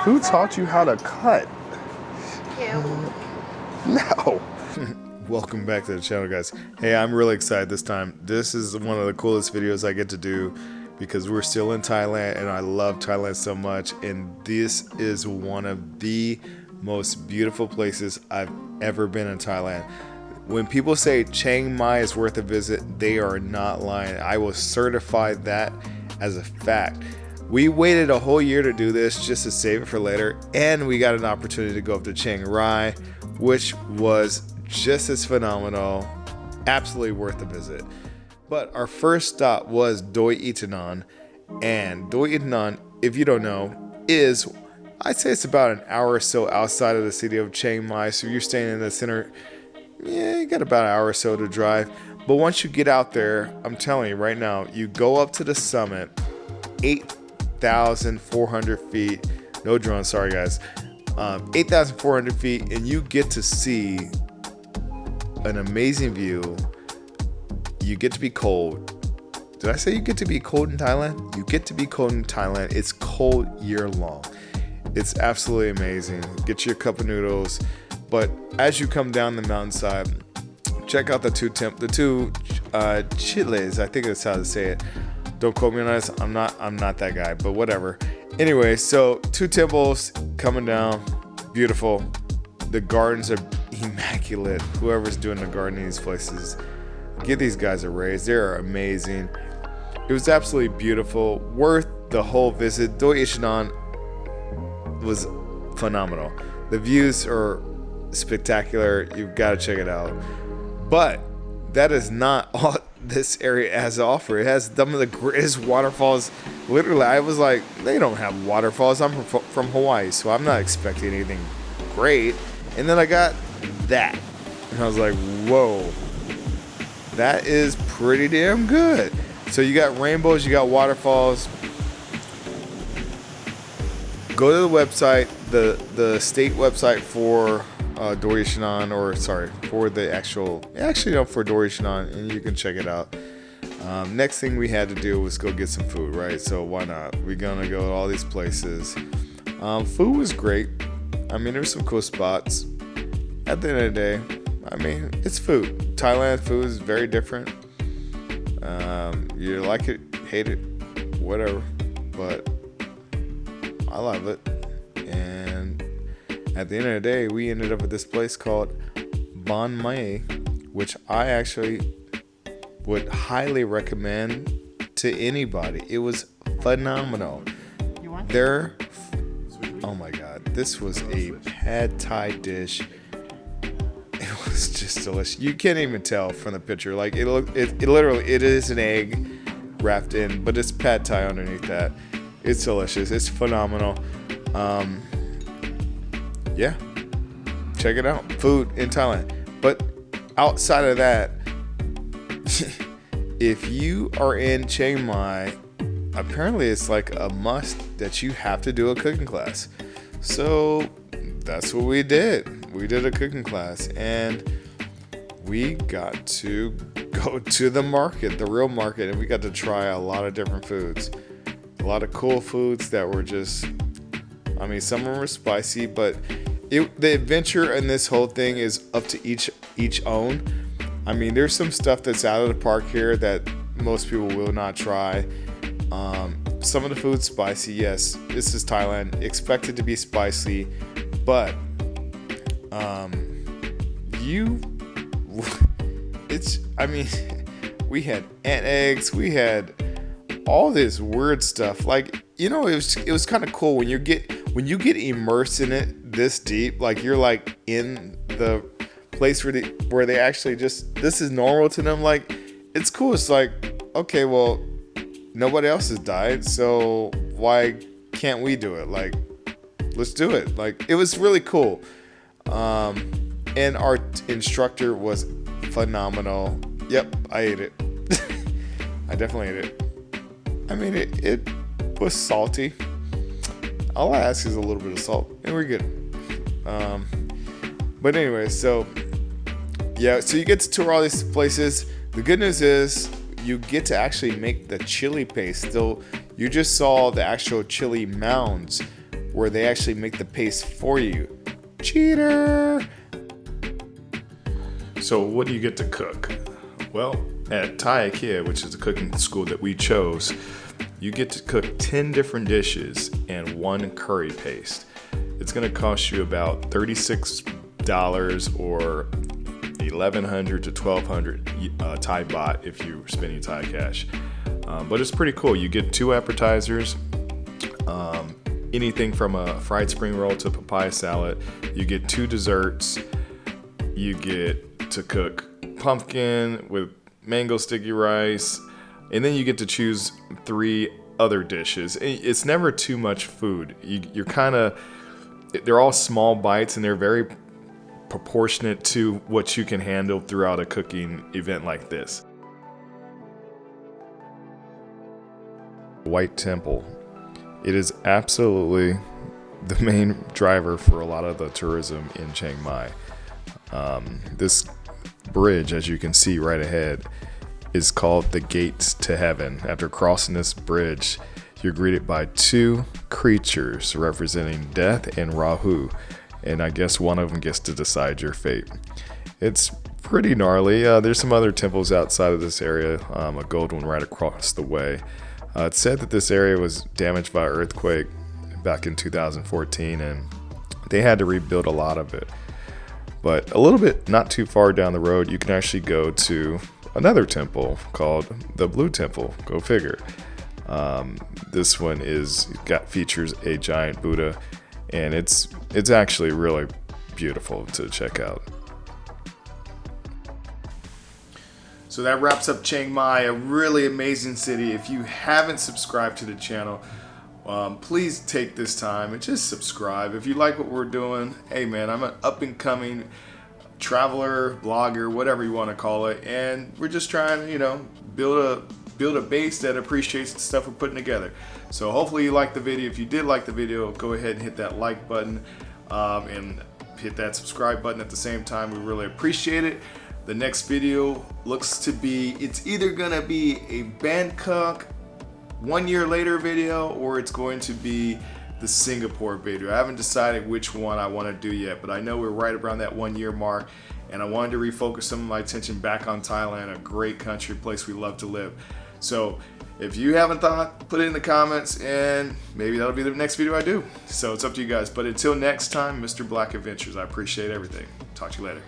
Who taught you how to cut? You. No. Welcome back to the channel, guys. Hey, I'm really excited this time. This is one of the coolest videos I get to do because we're still in Thailand and I love Thailand so much, and this is one of the most beautiful places I've ever been in Thailand. When people say Chiang Mai is worth a visit, they are not lying. I will certify that as a fact. We waited a whole year to do this just to save it for later, and we got an opportunity to go up to Chiang Mai, which was just as phenomenal, absolutely worth the visit. But our first stop was Doi Inthanon, and Doi Inthanon, if you don't know, is, I'd say it's about an hour or so outside of the city of Chiang Mai. So you're staying in the center, yeah, you got about an hour or so to drive. But once you get out there, I'm telling you right now, you go up to the summit, 8,400 feet, no drone, sorry guys, 8,400 feet, and you get to see an amazing view. You get to be cold. Did I say you get to be cold in Thailand? You get to be cold in Thailand. It's cold year long. It's absolutely amazing. Get your cup of noodles. But as you come down the mountainside, check out the two chiles. I think that's how to say it. Don't quote me on this. I'm not that guy, but whatever. Anyway, so two temples coming down, beautiful. The gardens are immaculate. Whoever's doing the garden in these places, give these guys a raise. They're amazing. It was absolutely beautiful, worth the whole visit. Doi Inthanon was phenomenal. The views are spectacular. You've got to check it out. But that is not all this area has to offer. It has some of the greatest waterfalls. Literally, I was like, they don't have waterfalls. I'm from Hawaii, so I'm not expecting anything great. And then I got that, and I was like, whoa, that is pretty damn good. So you got rainbows, you got waterfalls. Go to the website, the state website for Doi Inthanon, or sorry, for the actually for Doi Inthanon, and you can check it out. Next thing we had to do was go get some food, right? So why not? We're gonna go to all these places. Food was great. I mean, there's some cool spots. At the end of the day, I mean, it's food. Thailand food is very different. You like it, hate it, whatever. But I love it. And at the end of the day, we ended up at this place called Bon Mai, which I actually would highly recommend to anybody. It was phenomenal. Oh my god, this was a pad Thai dish. It was just delicious. You can't even tell from the picture. Like it literally is an egg wrapped in, but it's pad Thai underneath that. It's delicious. It's phenomenal. Yeah, check it out. Food in Thailand. But outside of that, if you are in Chiang Mai, apparently it's like a must that you have to do a cooking class. So that's what we did. We did a cooking class, and we got to go to the market, the real market, and we got to try a lot of different foods. A lot of cool foods that were just, I mean, some of them were spicy, but the adventure in this whole thing is up to each own. I mean, there's some stuff that's out of the park here that most people will not try. Some of the food's spicy, yes. This is Thailand. Expect it to be spicy, but I mean, we had ant eggs, we had all this weird stuff. Like, you know, it was kind of cool when you get immersed in it this deep. Like you're like in the place where they actually just, this is normal to them. Like, it's cool. It's like, okay, well, nobody else has died, so why can't we do it? Like, let's do it. Like, it was really cool. And our instructor was phenomenal. Yep, I ate it. I definitely ate it. I mean, it was salty. All I ask is a little bit of salt, and we're good. But anyway, so yeah, so you get to tour all these places. The good news is you get to actually make the chili paste. So you just saw the actual chili mounds, where they actually make the paste for you. Cheater! So what do you get to cook? Well, at Thai IKEA, which is the cooking school that we chose, you get to cook 10 different dishes and 1 curry paste. It's going to cost you about $36 or $1,100 to $1,200 Thai baht if you're spending Thai cash. But it's pretty cool. You get 2 appetizers, anything from a fried spring roll to papaya salad. You get 2 desserts. You get to cook pumpkin with mango sticky rice, and then you get to choose 3 other dishes. It's never too much food. They're all small bites, and they're very proportionate to what you can handle throughout a cooking event like this. White Temple. It is absolutely the main driver for a lot of the tourism in Chiang Mai. This bridge, as you can see right ahead, is called the Gates to Heaven. After crossing this bridge, you're greeted by 2 creatures representing Death and Rahu, and I guess one of them gets to decide your fate. It's pretty gnarly. There's some other temples outside of this area, a gold one right across the way. It's said that this area was damaged by an earthquake back in 2014, and they had to rebuild a lot of it. But a little bit not too far down the road, you can actually go to another temple called the Blue Temple. Go figure. This one features a giant Buddha, and it's actually really beautiful to check out. So that wraps up Chiang Mai, a really amazing city. If you haven't subscribed to the channel, please take this time and just subscribe. If you like what we're doing, hey man, I'm an up and coming traveler, blogger, whatever you want to call it, and we're just trying to, build a base that appreciates the stuff we're putting together. So hopefully you liked the video. If you did like the video, go ahead and hit that like button and hit that subscribe button at the same time. We really appreciate it. The next video looks to be, it's either gonna be a Bangkok 1 year later video, or it's going to be the Singapore video. I haven't decided which one I want to do yet, but I know we're right around that 1 year mark, and I wanted to refocus some of my attention back on Thailand, a great country, place we love to live. So if you haven't thought, put it in the comments, and maybe that'll be the next video I do. So it's up to you guys. But until next time, Mr. Black Adventures, I appreciate everything. Talk to you later.